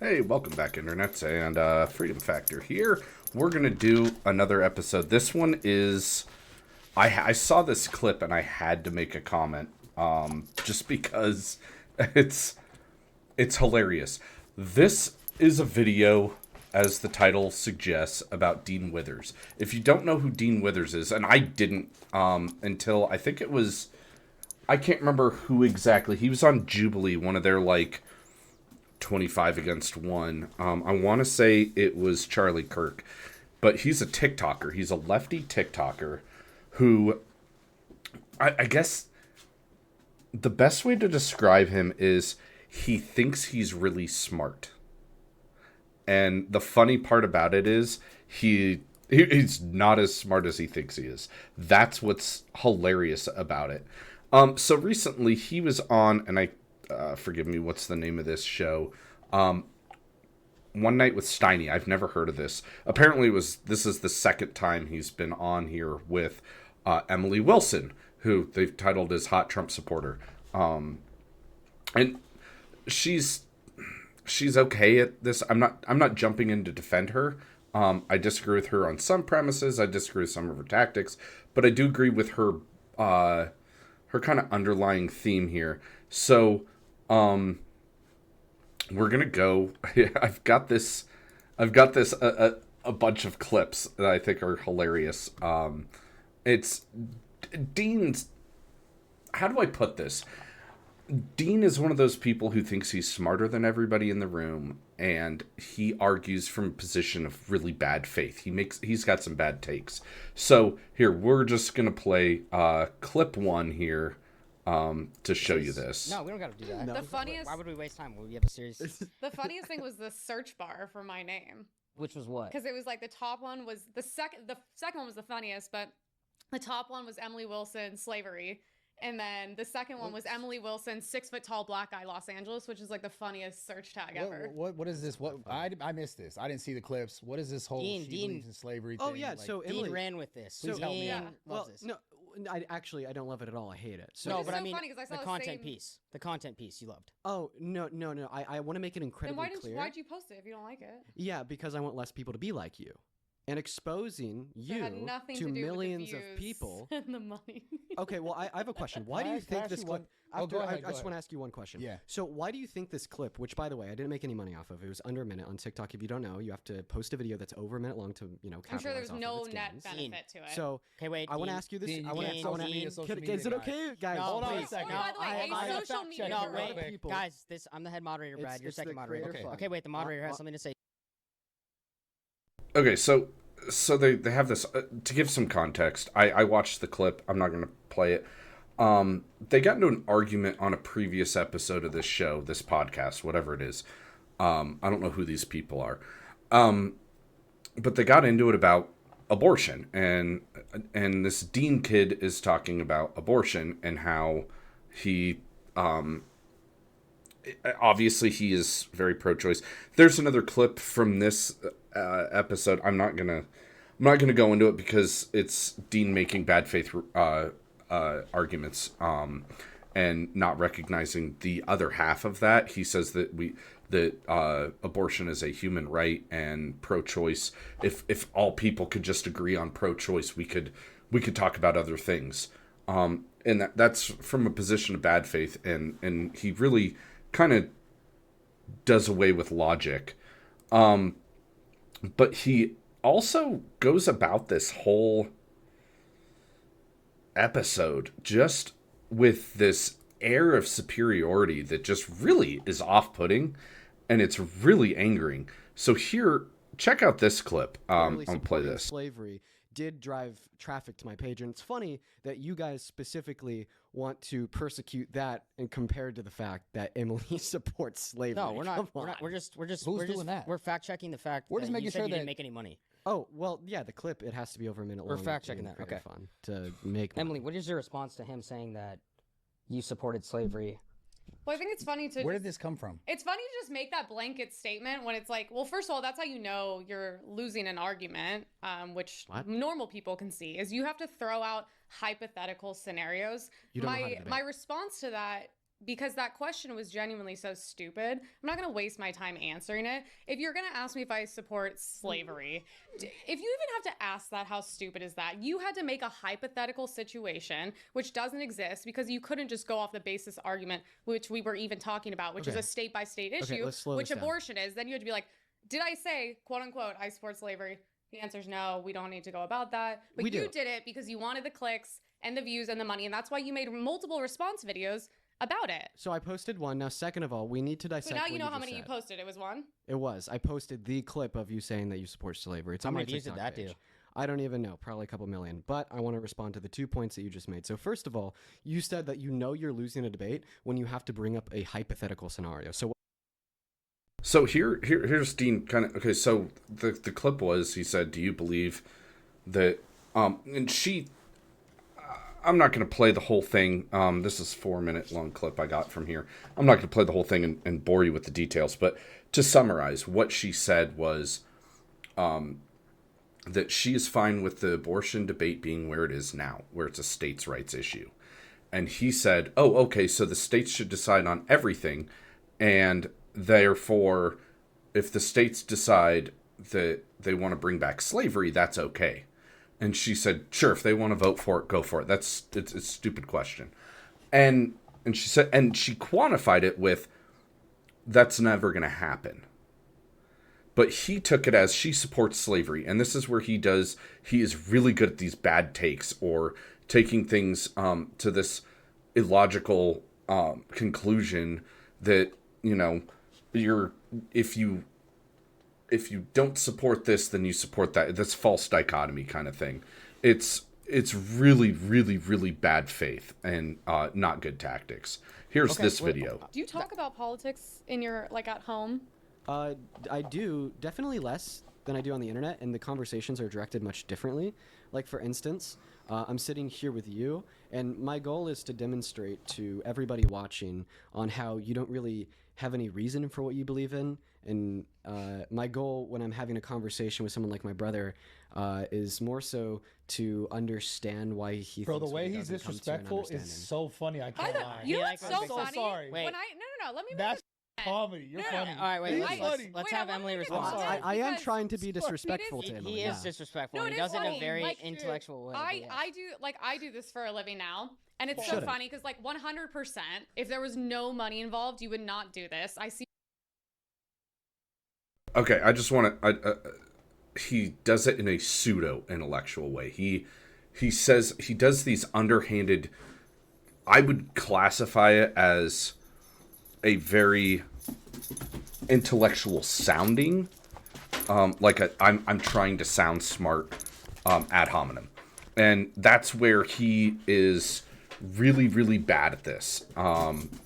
Hey, welcome back, internets, and Freedom Factor here. We're gonna do another episode. This one is, I saw this clip and I had to make a comment, just because it's it's hilarious. This is a video, as the title suggests, about Dean Withers. If you don't know who Dean Withers is, and I didn't until I think it was, I can't remember who exactly. He was on Jubilee, one of their 25 against 1. I want to say it was Charlie Kirk, but he's a TikToker. He's a lefty TikToker who, I guess the best way to describe him is he thinks he's really smart. And the funny part about it is he's not as smart as he thinks he is. That's what's hilarious about it. So recently he was on, and forgive me, what's the name of this show? One Night with Steiny. I've never heard of this. Apparently this is the second time he's been on here with Emily Wilson, who they've titled as Hot Trump Supporter. And she's okay at this. I'm not jumping in to defend her. I disagree with her on some premises. I disagree with some of her tactics, but I do agree with her kind of underlying theme here. So, we're gonna go. I've got this a bunch of clips that I think are hilarious. It's Dean's. How do I put this? Dean is one of those people who thinks he's smarter than everybody in the room, and he argues from a position of really bad faith. He's got some bad takes. So here, we're just gonna play clip 1 here to show you this. No, we don't gotta do that. No. The funniest. Why would we waste time? We have a series. The funniest thing was the search bar for my name, Which was what? because it was like the top one was the second. The second one was the funniest, but the top one was Emily Wilson slavery, and then the second one was Emily Wilson 6-foot-tall black guy Los Angeles, which is like the funniest search tag ever. What is this? What I missed this. I didn't see the clips. What is this whole Dean- she believes in slavery Oh thing? yeah, Like, so Dean Emily ran with this. Please help me Dean out. loves well, this. no, I don't love it at all. I hate it. So No, Which is but I so mean funny 'cause I saw the the content same- piece. The content piece you loved. oh no. I want to make it Then incredibly clear. why'd you post it if you don't like it? Yeah, because I want less people to be like you, and exposing So it had you nothing to do millions with of the views people. and the money. Okay, well I have a question. Why do you Can I think ask this you clip? one- Oh, go ahead, I go just ahead. want to ask you one question. Yeah. So why do you think this clip, which by the way I didn't make any money off of, it was under a minute on TikTok. If you don't know, you have to post a video that's over a minute long to I'm sure there's capitalize off no of its net gains. benefit to it. So Okay, wait. I want to Dean- ask you this. Dean, I you want can't to. social media, social media Is it guy. okay, guys? No, Hold on a please. second. No, by the way, I- a social media No, girl. wait, people. guys. I'm the head moderator, Brad. You're It's the second moderator. creator fund. Okay, wait. The moderator has uh, something to say. Okay, so they have this to give some context. I watched the clip. I'm not going to play it. They got into an argument on a previous episode of this show, this podcast, whatever it is. I don't know who these people are, but they got into it about abortion, and this Dean kid is talking about abortion and how he obviously he is very pro-choice. There's another clip from this episode. I'm not gonna go into it because it's Dean making bad faith arguments and not recognizing the other half of that. He says that abortion is a human right and pro-choice. If all people could just agree on pro-choice, we could talk about other things. And that's from a position of bad faith, and he really kind of does away with logic. But he also goes about this whole episode just with this air of superiority that just really is off-putting, and it's really angering. So here, check out this clip. I'll play supporting this. Slavery did drive traffic to my page, and it's funny that you guys specifically want to persecute that, and compared to the fact that Emily supports slavery. No, we're not. Come We're not. on. We're just. Who's doing that? We're fact checking the fact. We're just that making you said sure you didn't that- make any money. Oh well, yeah. The clip, it has to be over a minute We're long. fact-checking in that, creator okay. fund to make Emily, what is your response to him saying that you supported slavery? Well, I think it's funny to. Where just- did this come from? It's funny to just make that blanket statement when it's like, well, first of all, that's how you know you're losing an argument, which What? normal people can see, is you have to throw out hypothetical scenarios. You don't know how to debate. My response to that because that question was genuinely so stupid. I'm not going to waste my time answering it. If you're going to ask me if I support slavery, if you even have to ask that, how stupid is that? You had to make a hypothetical situation, which doesn't exist, because you couldn't just go off the basis argument, which we were even talking about, which is a state by state issue, let's slow which this down. abortion is. Then you had to be like, did I say, quote unquote, I support slavery? The answer is no. We don't need to go about that. But We you do. did it because you wanted the clicks and the views and the money, and that's why you made multiple response videos about it. So I posted one. Now, second of all, we need to dissect. So now what you know how just many you said. posted. It was one. It was. I posted the clip of you saying that you support slavery. It's How on my many views did TikTok that do? page. I don't even know. Probably a couple million. But I want to respond to the 2 points that you just made. So first of all, you said that you know you're losing a debate when you have to bring up a hypothetical scenario. So here's Dean kind of okay. So the clip was, he said, "Do you believe that?" And she, I'm not going to play the whole thing. This is 4-minute long clip I got from here. I'm not going to play the whole thing and bore you with the details. But to summarize, what she said was, that she is fine with the abortion debate being where it is now, where it's a states' rights issue. And he said, "Oh, okay, so the states should decide on everything, and therefore, if the states decide that they want to bring back slavery, that's okay." And she said, "Sure, if they want to vote for it, go for it. It's a stupid question." And she said, and she quantified it with, "That's never going to happen." But he took it as she supports slavery, and this is where he is really good at these bad takes, or taking things to this illogical conclusion that, you know, if you don't support this, then you support that. That's false dichotomy kind of thing. It's really, really, really bad faith and not good tactics. Here's this video. Do you talk about politics in your, like, at home? I do, definitely less than I do on the internet, and the conversations are directed much differently. Like, for instance, I'm sitting here with you, and my goal is to demonstrate to everybody watching on how you don't really have any reason for what you believe in. And my goal when I'm having a conversation with someone like my brother is more so to understand why he Bro, the thinks what way he he's does and come to an disrespectful is understanding. so funny. I can't lie. You know Yeah, what's I'm so so funny? sorry. Wait. When no, let me make That's this comedy. You're No, no, funny. All right, wait. He's Let's funny. have Wait, I Emily wanna respond. make to it that. I am because trying to be Sorry. disrespectful to He him. is disrespectful. No, and it he is does it in a funny. very Like shit. intellectual way. but yes. I do this for a living now, and it's so Shouldn't. funny because, like, 100%, if there was no money involved, you would not do this. I see. Okay, I just want to. He does it in a pseudo intellectual way. He says he does these underhanded. I would classify it as a very intellectual sounding, I'm trying to sound smart, ad hominem, and that's where he is really, really bad at this.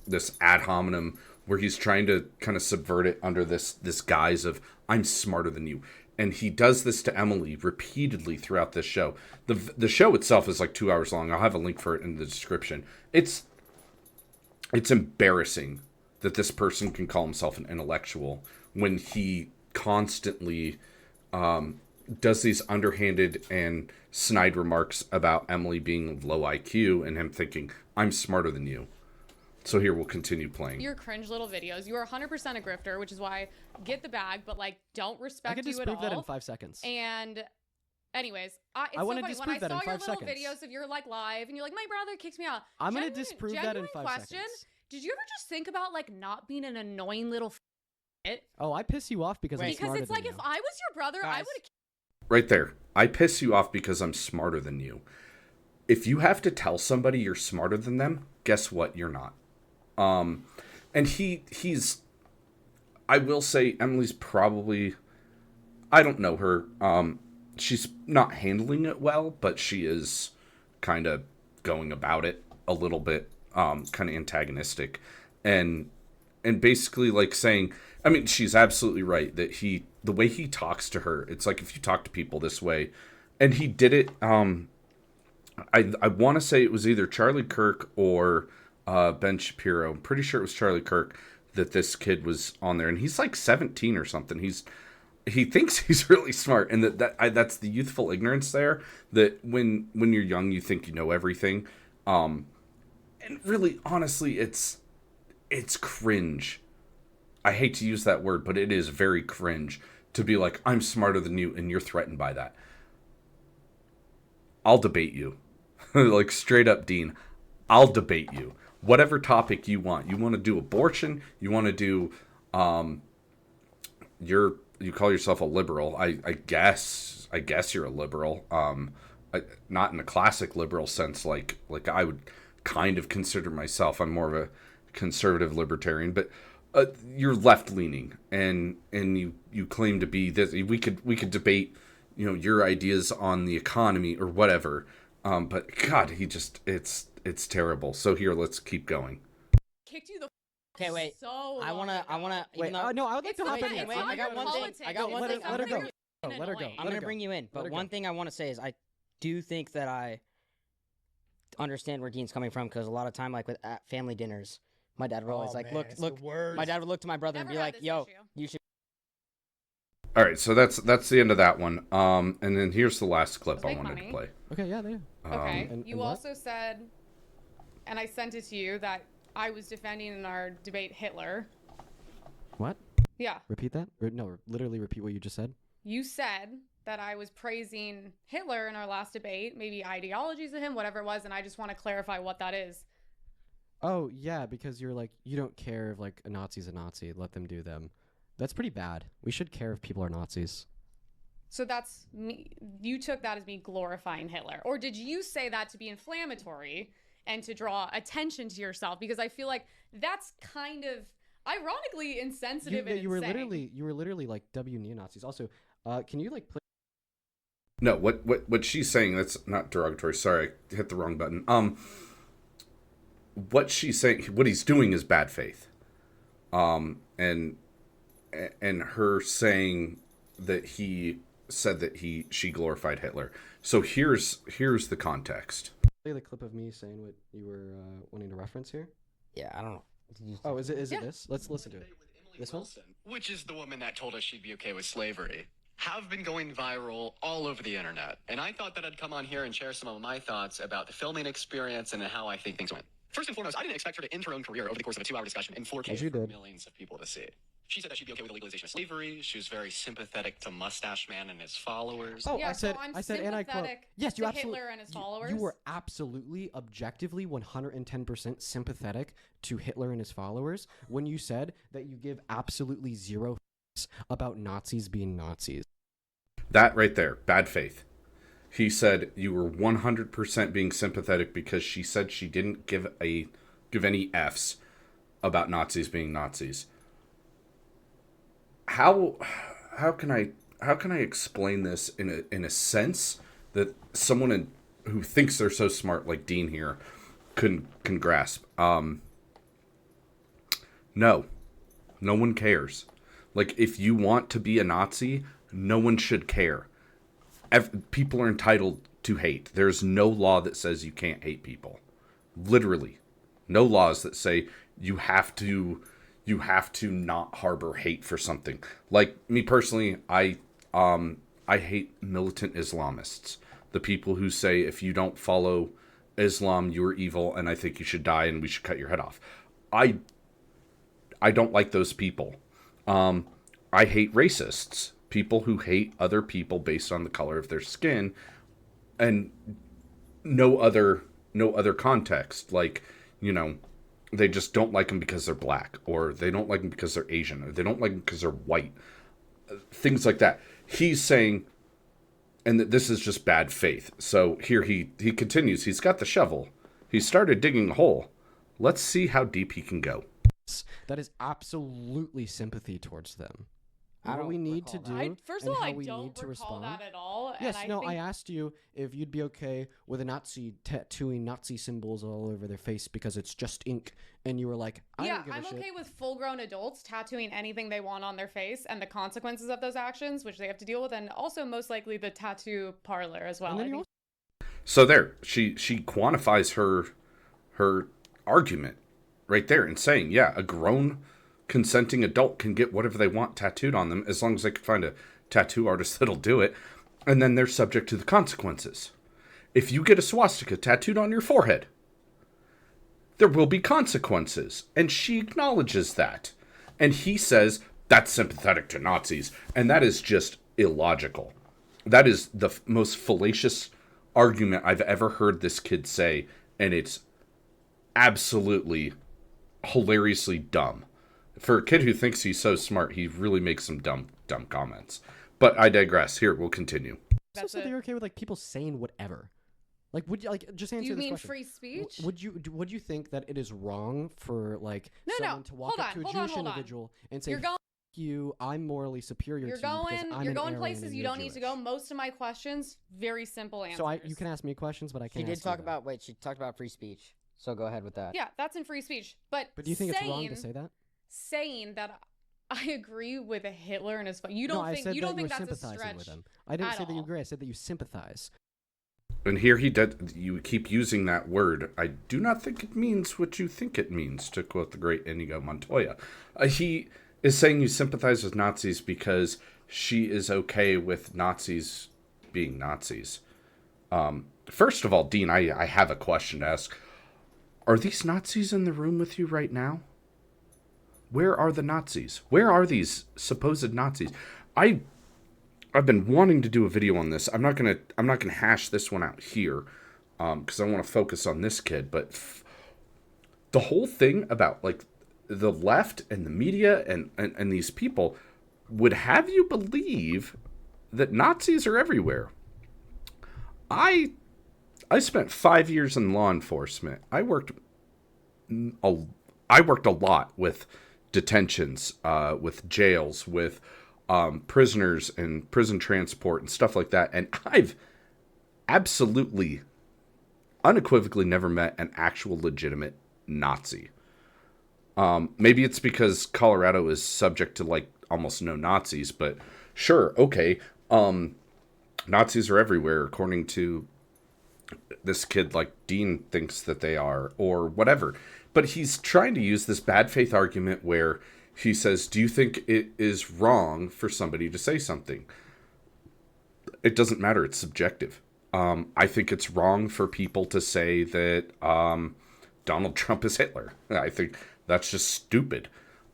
This ad hominem, where he's trying to kind of subvert it under this guise of "I'm smarter than you," and he does this to Emily repeatedly throughout this show. The show itself is like 2 hours long. I'll have a link for it in the description. It's embarrassing that this person can call himself an intellectual when he constantly does these underhanded and snide remarks about Emily being of low IQ and him thinking, "I'm smarter than you." So here, we'll continue playing. Your cringe little videos. You are 100% a grifter, which is why get the bag, but, like, don't I respect can you at disprove all. that in 5 seconds. And anyways, it's I so wanna funny. disprove When I that in saw your 5 little seconds. videos of your, like, live, and you're like, my brother kicks me out. I'm gonna disprove that in Genuine 5 question, seconds. did you ever just think about, like, not being an annoying little it? Oh, I piss you off because I'm Wait. Because smarter it's like, than if you. I was your brother, I Guys. would have. Right there. I piss you off because I'm smarter than you. If you have to tell somebody you're smarter than them, guess what? You're not. And he's, I will say Emily's probably, I don't know her. She's not handling it well, but she is kind of going about it a little bit, kind of antagonistic, and basically like saying, I mean, she's absolutely right that the way he talks to her, it's like if you talk to people this way, and he did it. I want to say it was either Charlie Kirk or Ben Shapiro. I'm pretty sure it was Charlie Kirk that this kid was on there, and he's like 17 or something. He thinks he's really smart, and that's the youthful ignorance there. That when you're young, you think you know everything, and really, honestly, it's it's cringe. I hate to use that word, but it is very cringe to be like, I'm smarter than you, and you're threatened by that. I'll debate you. Like, straight up, Dean. I'll debate you. Whatever topic you want. You want to do abortion? You want to do, you call yourself a liberal. I guess you're a liberal. Not in a classic liberal sense, like I would kind of consider myself. I'm more of a conservative libertarian, but you're left leaning, and you claim to be this. We could debate, your ideas on the economy or whatever. But God, it's terrible. So here, let's keep going. Kicked you the Okay, wait. so I wanna. Wait, Even though, no, I would like It's to hop okay. in here. It's Wait, not I got your one thing. politics. I got one It's thing. just Let her go. something Let her go. annoying. I'm gonna bring you in, but Let her one go. thing I want to say is I do think that I understand where Dean's coming from, because a lot of time, like with at family dinners, my dad would always man, look. it's the worst. My dad would look to my brother Never and be had like, this "Yo, issue. you should." All right, so that's the end of that one. And then here's the last clip Let's I make wanted money. to play. Okay, yeah, there. Okay. and You what? also said, and I sent it to you, that I was defending in our debate Hitler. What? Yeah. Repeat that? No, literally repeat what you just said. You said that I was praising Hitler in our last debate, maybe ideologies of him, whatever it was, and I just want to clarify what that is. Oh, yeah, because you're like, you don't care if like a Nazi's a Nazi, let them do them. That's pretty bad. We should care if people are Nazis. So that's me. You took that as me glorifying Hitler. Or did you say that to be inflammatory and to draw attention to yourself? Because I feel like that's kind of ironically insensitive and you were insane. literally like W neo-Nazis. Also, can you like play? No, what she's saying, that's not derogatory. Sorry, I hit the wrong button. What she's saying, what he's doing is bad faith. And her saying that he said that she glorified Hitler. So here's the context. Play the clip of me saying what you were wanting to reference here. Yeah, I don't know. Oh, is it Yeah. this? Let's listen to it. This one? Which is the woman that told us she'd be okay with slavery, have been going viral all over the internet. And I thought that I'd come on here and share some of my thoughts about the filming experience and how I think things went. First and foremost, I didn't expect her to end her own career over the course of a 2-hour discussion in 4K Yes, you for did. millions of people to see. She said that she'd be okay with the legalization of slavery. She was very sympathetic to Mustache Man and his followers. Oh, Yeah, I said, so I'm and I quote. sympathetic Yes, you to absolutely. Hitler and his you- followers. You were absolutely, objectively, 110% sympathetic to Hitler and his followers when you said that you give absolutely zero f***s about Nazis being Nazis. That right there, bad faith. He said you were 100% being sympathetic because she said she didn't give any F's about Nazis being Nazis. How can I explain this in a sense that someone who thinks they're so smart like Dean here can grasp? No one cares. Like, if you want to be a Nazi, no one should care. People are entitled to hate. There's no law that says you can't hate people. Literally. No laws that say you have to not harbor hate for something. Like me personally, I hate militant Islamists. The people who say if you don't follow Islam, you're evil and I think you should die and we should cut your head off. I don't like those people. I hate racists. People who hate other people based on the color of their skin and no other context. Like, they just don't like them because they're black, or they don't like them because they're Asian, or they don't like them because they're white. Things like that. He's saying, and that this is just bad faith. So here he continues. He's got the shovel. He started digging a hole. Let's see how deep he can go. That is absolutely sympathy towards them. I What don't we need to recall do, that. First of and all, how I we don't need to recall respond. that at all. Yes, and no, think I asked you if you'd be okay with a Nazi tattooing Nazi symbols all over their face because it's just ink, and you were like, I yeah, don't give a I'm shit. okay with full-grown adults tattooing anything they want on their face and the consequences of those actions, which they have to deal with, and also most likely the tattoo parlor as well. And then I you think So there, she quantifies her argument right there in saying, yeah, a grown consenting adult can get whatever they want tattooed on them as long as they can find a tattoo artist that'll do it, and then they're subject to the consequences. If you get a swastika tattooed on your forehead, there will be consequences. And she acknowledges that. And he says, that's sympathetic to Nazis. And that is just illogical. That is the most fallacious argument I've ever heard this kid say. And it's absolutely hilariously dumb. For a kid who thinks he's so smart, he really makes some dumb comments. But I digress. Here, we'll continue. That's So it. you're okay with like people saying whatever? Like, would you just answer You this mean question? free speech? Would you think that it is wrong for like No, someone to walk hold up to on, a hold on, Jewish hold on. individual and say, You're going. "F you, I'm morally superior You're to you because going. I'm You're an going Aryan places and you you're don't need to go. Jewish." Most of my questions, very simple answers. So you can ask me questions, but I She can't. did ask you talk that. about wait. She talked about free speech. So go ahead with that. Yeah, that's in free speech. But But do you think it's wrong to say that? saying that I agree with Hitler and his you No, don't I think said you that don't you think were that's a sympathizing stretch with him. I didn't at say that you all. agree. I said that you sympathize. And here you keep using that word. I do not think it means what you think it means, to quote the great Inigo Montoya. He is saying you sympathize with Nazis because she is okay with Nazis being Nazis. First of all, Dean, I have a question to ask. Are these Nazis in the room with you right now? Where are the Nazis? Where are these supposed Nazis? I've been wanting to do a video on this. I'm not gonna hash this one out here, because I want to focus on this kid. But the whole thing about like the left and the media and these people would have you believe that Nazis are everywhere. I spent 5 years in law enforcement. I worked a lot with detentions, with jails, with prisoners and prison transport and stuff like that. And I've absolutely, unequivocally never met an actual legitimate Nazi. Maybe it's because Colorado is subject to like almost no Nazis, but sure, okay. Nazis are everywhere, according to this kid, like Dean thinks that they are, or whatever. But he's trying to use this bad faith argument where he says, do you think it is wrong for somebody to say something? It doesn't matter. It's subjective. I think it's wrong for people to say that Donald Trump is Hitler. I think that's just stupid.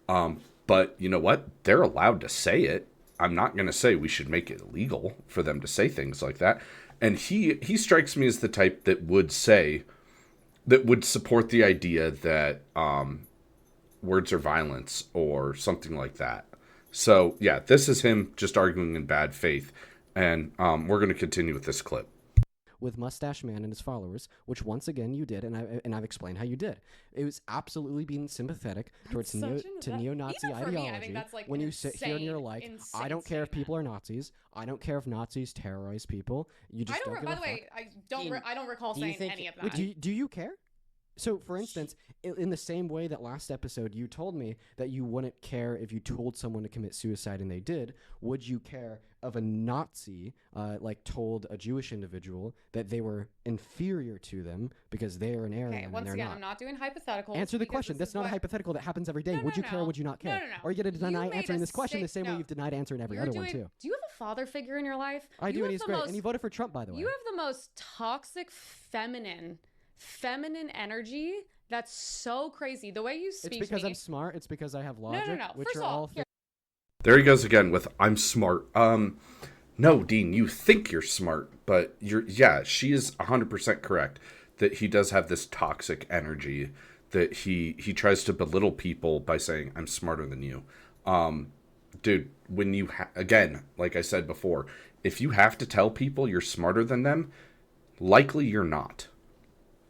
But you know what? They're allowed to say it. I'm not going to say we should make it illegal for them to say things like that. And he strikes me as the type that would support the idea that words are violence or something like that. So, yeah, this is him just arguing in bad faith. And we're going to continue with this clip. With Mustache Man and his followers, which once again you did, and I've explained how you did. It was absolutely being sympathetic towards neo-Nazi even for me, I ideology. think that's, like, when you sit here and you're like, I don't care if people are Nazis. I don't care if Nazis terrorize people. You just don't give by a the fuck. way, I don't recall do you saying think- any of that. Wait, do you care? So, for instance, in the same way that last episode you told me that you wouldn't care if you told someone to commit suicide and they did, would you care if a Nazi told a Jewish individual that they were inferior to them because they are an Aryan Okay, and once they're again, not? I'm not doing hypotheticals. Answer the because question. this That's is not a what- hypothetical that happens every day. No, Would no, you care or no. would you not care? No. Or are you going to deny You made answering a this question the same way no. you've denied answering every You're other one, doing- too? Do you have a father figure in your life? I do, You and have he's the great. most- And he voted for Trump, by the way. You have the most toxic feminine energy. That's so crazy. The way you speak It's because to me, I'm smart. It's because I have logic, no. which First are of all, all here- There he goes again with I'm smart. No, Dean, you think you're smart, but she is 100% correct that he does have this toxic energy that he tries to belittle people by saying I'm smarter than you. Dude, when you again, like I said before, if you have to tell people you're smarter than them, likely you're not.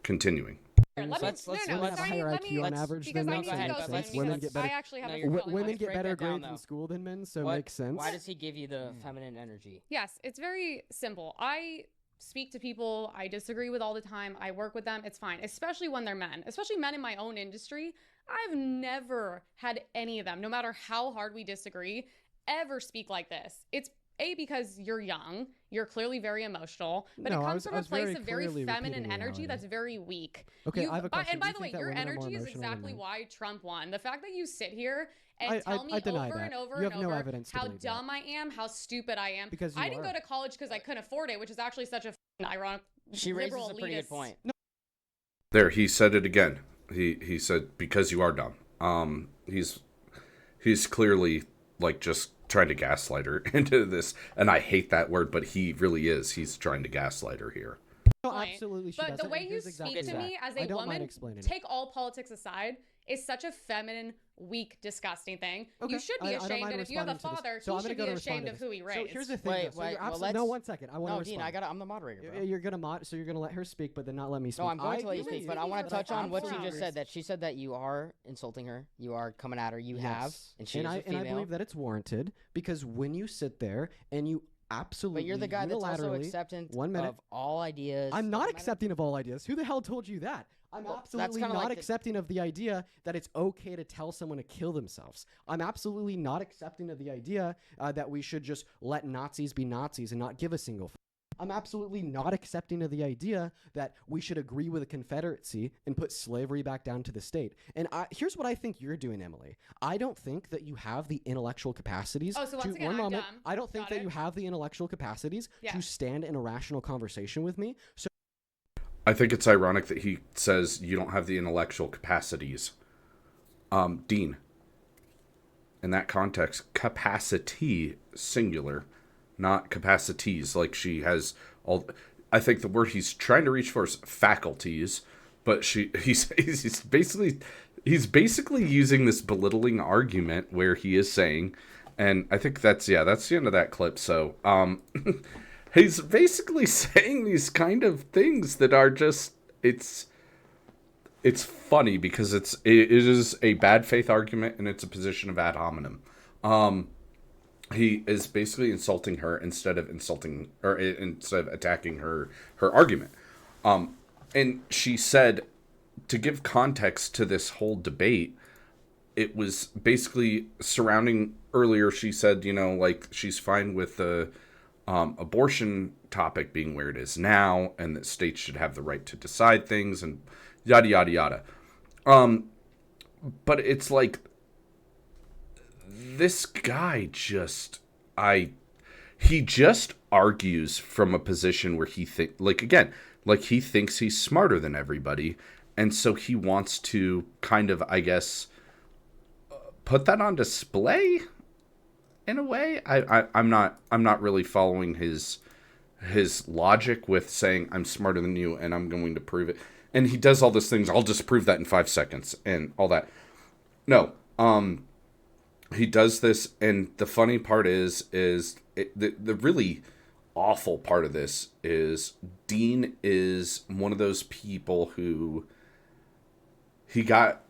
Continuing. Here, let me, Let's- no, let's- no, women have a sorry, higher let IQ me, on average because than I men, need so to it go makes soon sense. Women because get better. I actually have No, a you're compelling Women Let's get break better that down, grades in though. school than men, so it What- makes sense. Why does he give you the feminine energy? Yes, it's very simple. I speak to people I disagree with all the time. I work with them. It's fine, especially when they're men, especially men in my own industry. I've never had any of them, no matter how hard we disagree, ever speak like this. It's because you're young, you're clearly very emotional, but No, it I comes was- from I a was place very of very clearly feminine repeating energy reality. that's very weak. Okay, I have a question. And by Do the you way, think that your women are more energy is emotional than exactly men? why Trump won. The fact that you sit here and I tell me deny over that. and over You and have no over evidence to how believe that. dumb I am, how stupid I am. Because you I didn't are. go to college because I couldn't afford it, which is actually such a ironic She raises liberal a pretty good elitist- point. There, he said it again. He said, because you are dumb. He's clearly like just trying to gaslight her into this, and I hate that word, but he really is. He's trying to gaslight her here. No, point. absolutely. She But the doesn't, way and you here's speak exactly to why. me as I a don't mind woman, explaining it. take all politics aside, is such a feminine, weak, disgusting thing. Okay. You should be I don't ashamed, mind and if you're the responding to this. father, So he I'm gonna should go be to respond ashamed to of this. who he So raised. here's the thing. Wait, though. So wait, you're well, absolutely, no, let's- 1 second. I want to No, respond. Dean, I'm the moderator, bro. You're gonna so you're gonna let her speak, but then not let me speak. No, I'm going to let you you're speak, but I speaking want to for touch on what you absolute just said. That she said that you are insulting her, you are coming at her, you have, Yes. and she is a I female. believe that it's warranted because when you sit there and you absolutely But you're the guy that's also unilaterally- accepting 1 minute. of all ideas. I'm not doesn't matter. accepting of all ideas. Who the hell told you that? I'm Well, that's absolutely kinda not like the- accepting of the idea that it's okay to tell someone to kill themselves. I'm absolutely not accepting of the idea that we should just let Nazis be Nazis and not give a single. I'm absolutely not accepting of the idea that we should agree with the Confederacy and put slavery back down to the state. And here's what I think you're doing, Emily. I don't think that you have the intellectual capacities. Oh, so once to, again, one I'm moment, dumb. I don't think Got that it. you have the intellectual capacities Yeah. to stand in a rational conversation with me. So I think it's ironic that he says you don't have the intellectual capacities. Dean, in that context, capacity, singular, not capacities, like she has all. I think the word he's trying to reach for is faculties, but he's basically using this belittling argument where he is saying, and I think that's the end of that clip. So, he's basically saying these kind of things that are just it's funny because it is a bad faith argument and it's a position of ad hominem. He is basically insulting her instead of attacking her argument. And she said, to give context to this whole debate, it was basically surrounding earlier. She said, like she's fine with the abortion topic being where it is now, and that states should have the right to decide things, and yada yada yada. But it's like this guy he just argues from a position where he he thinks he's smarter than everybody, and so he wants to kind of, I guess, put that on display in a way. I'm not really following his logic with saying I'm smarter than you and I'm going to prove it. And he does all these things. I'll just prove that in 5 seconds and all that. No, he does this, and the funny part is the really awful part of this is Dean is one of those people who he got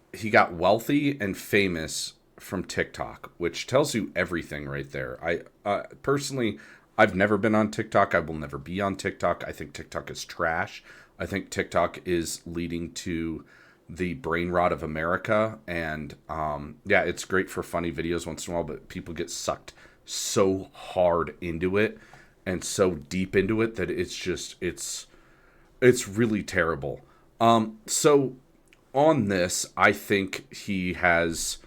wealthy and famous from TikTok, which tells you everything right there. I personally, I've never been on TikTok. I will never be on TikTok. I think TikTok is trash. I think TikTok is leading to the brain rot of America. And it's great for funny videos once in a while, but people get sucked so hard into it and so deep into it that it's really terrible. So on this, I think he has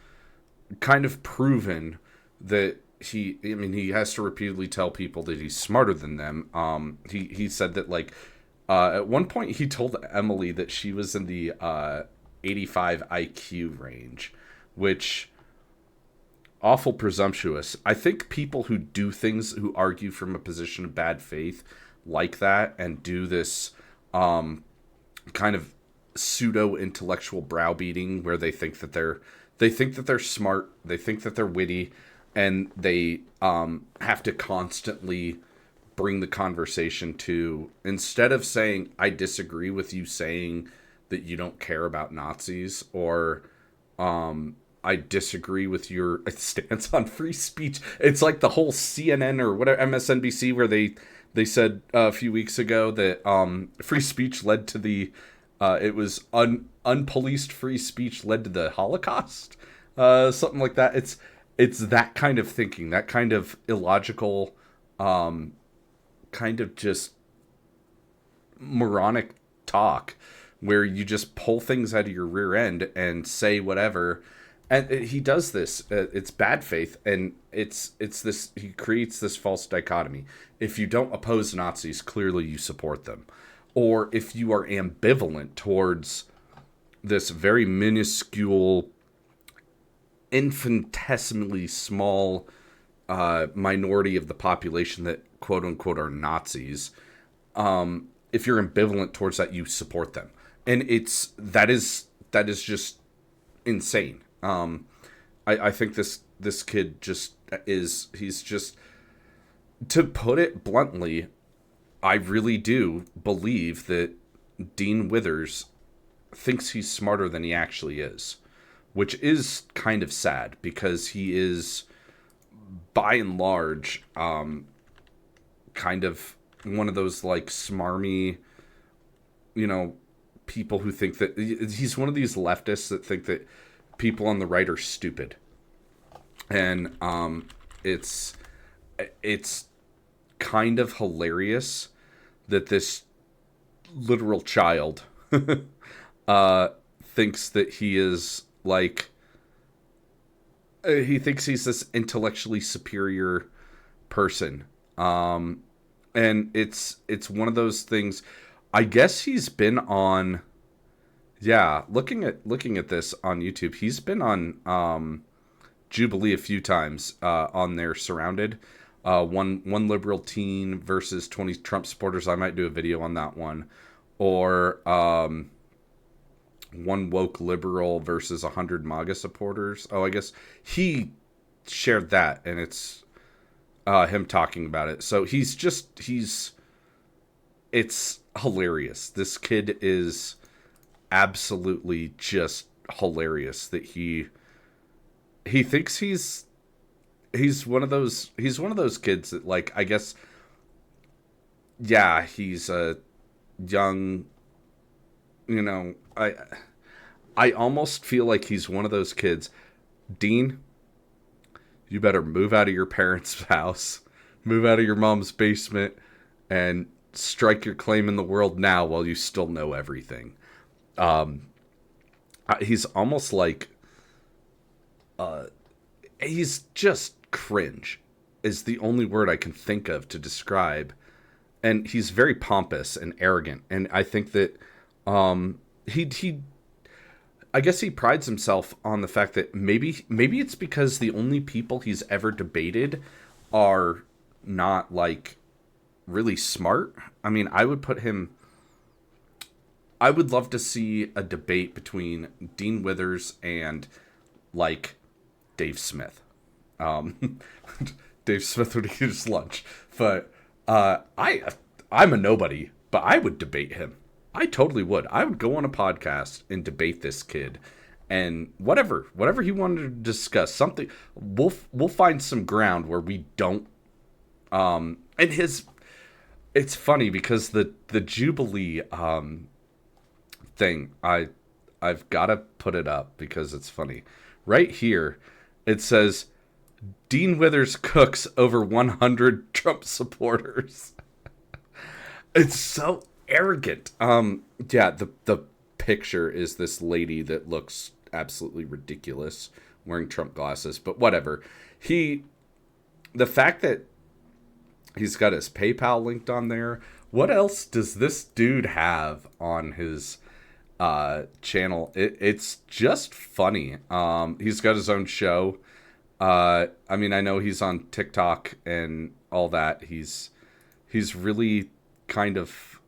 kind of proven that he has to repeatedly tell people that he's smarter than them. He said that, like, at one point he told Emily that she was in the 85 IQ range, which awful presumptuous. I think people who do things, who argue from a position of bad faith like that and do this kind of pseudo intellectual browbeating where they think that they're smart, they think that they're witty, and they have to constantly bring the conversation to, instead of saying, I disagree with you saying that you don't care about Nazis, or I disagree with your stance on free speech. It's like the whole CNN or whatever, MSNBC, where they said a few weeks ago that free speech led to the it was unpoliced free speech led to the Holocaust, something like that. It's that kind of thinking, that kind of illogical, kind of just moronic talk, where you just pull things out of your rear end and say whatever. And he does this. It's bad faith, and it's this. He creates this false dichotomy. If you don't oppose Nazis, clearly you support them. Or if you are ambivalent towards this very minuscule, infinitesimally small minority of the population that quote unquote are Nazis, if you're ambivalent towards that, you support them, and that is just insane. I think this kid just he's just, to put it bluntly, I really do believe that Dean Withers thinks he's smarter than he actually is, which is kind of sad because he is, by and large, kind of one of those like smarmy, people who think that he's one of these leftists that think that people on the right are stupid. And it's kind of hilarious that this literal child thinks that he is like, he thinks he's this intellectually superior person. And it's one of those things. I guess he's been on, looking at this on YouTube, he's been on Jubilee a few times on their Surrounded. One liberal teen versus 20 Trump supporters. I might do a video on that one. Or one woke liberal versus 100 MAGA supporters. Oh, I guess he shared that, and it's him talking about it. So it's hilarious. This kid is absolutely just hilarious that he thinks he's one of those kids that, like, I guess, he's a young, I almost feel like he's one of those kids. Dean, you better move out of your parents' house, move out of your mom's basement, and strike your claim in the world now while you still know everything. He's almost like, he's just cringe is the only word I can think of to describe. And he's very pompous and arrogant. And I think that I guess he prides himself on the fact that maybe it's because the only people he's ever debated are not, like, really smart. I mean, I would love to see a debate between Dean Withers and, like, Dave Smith. Dave Smith would eat his lunch. But I'm a nobody, but I would debate him. I totally would. I would go on a podcast and debate this kid, and whatever he wanted to discuss, something, we'll find some ground where we don't. And it's funny because the Jubilee thing, I've got to put it up because it's funny. Right here, it says Dean Withers cooks over 100 Trump supporters. It's so arrogant. The picture is this lady that looks absolutely ridiculous wearing Trump glasses, but whatever. The fact that he's got his PayPal linked on there. What else does this dude have on his channel? It's just funny. He's got his own show. I mean, I know he's on TikTok and all that. He's really kind of,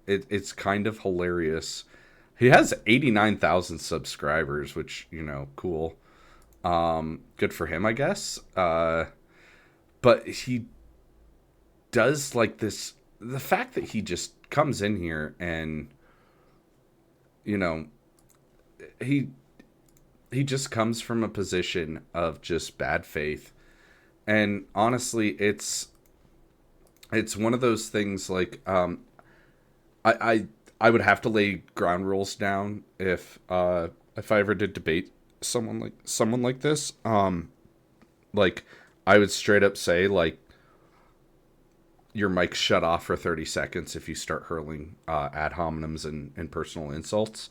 it's kind of hilarious. He has 89,000 subscribers, which, cool. Good for him, I guess. But he does like this, the fact that he just comes in here and, he just comes from a position of just bad faith. And honestly, it's one of those things, like, I would have to lay ground rules down if I ever did debate someone like this. Like, I would straight up say, like, your mic's shut off for 30 seconds if you start hurling ad hominems and personal insults,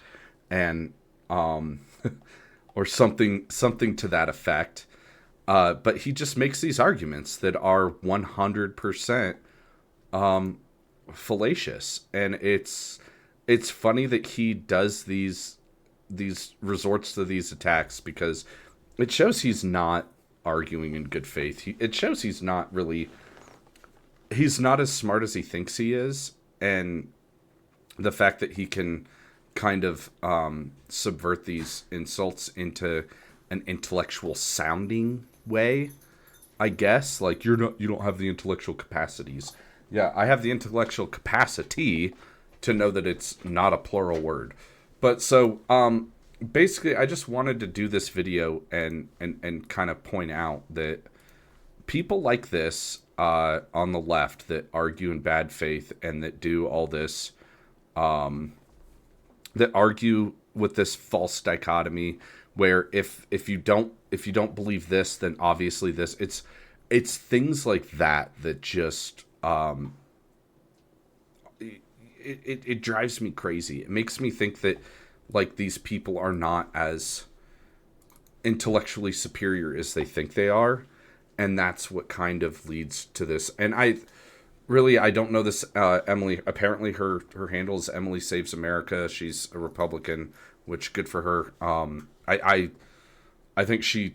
and or something to that effect. But he just makes these arguments that are 100% fallacious, and it's funny that he does these resorts to these attacks because it shows he's not arguing in good faith. It shows he's not as smart as he thinks he is, and the fact that he can kind of subvert these insults into an intellectual sounding way, I guess. Like, you don't have the intellectual capacities. Yeah, I have the intellectual capacity to know that it's not a plural word. But so basically I just wanted to do this video and kind of point out that people like this on the left that argue in bad faith and that do all this that argue with this false dichotomy where if you don't believe this, then obviously this, it's things like that just it drives me crazy. It makes me think that like these people are not as intellectually superior as they think they are, and that's what kind of leads to this. And I don't know this Emily. Apparently her handle is Emily Saves America. She's a Republican, which good for her. I think she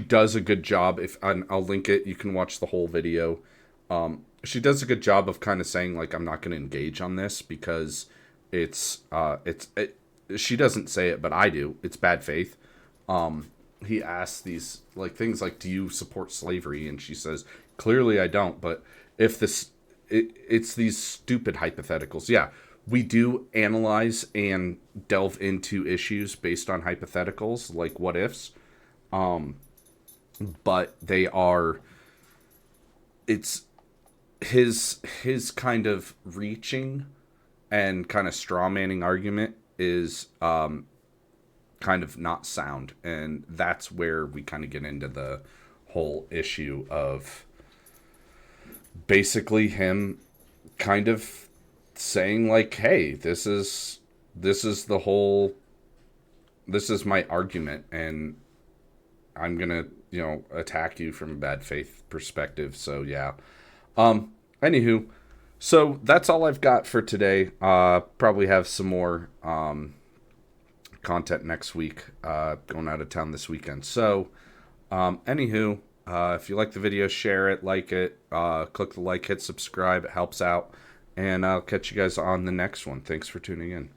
does a good job. I'll link it, you can watch the whole video. She does a good job of kind of saying like, I'm not going to engage on this because she doesn't say it, but I do. It's bad faith. He asks these like things like, do you support slavery? And she says, clearly I don't. But if it's these stupid hypotheticals. Yeah, we do analyze and delve into issues based on hypotheticals, like what ifs. But it's his kind of reaching and kind of straw manning argument is kind of not sound, and that's where we kind of get into the whole issue of basically him kind of saying like, hey, this is my argument, and I'm gonna attack you from a bad faith perspective. So yeah. Anywho, so that's all I've got for today. Probably have some more content next week. Going out of town this weekend. So, anywho, if you like the video, share it, like it, click the like, hit subscribe. It helps out. And I'll catch you guys on the next one. Thanks for tuning in.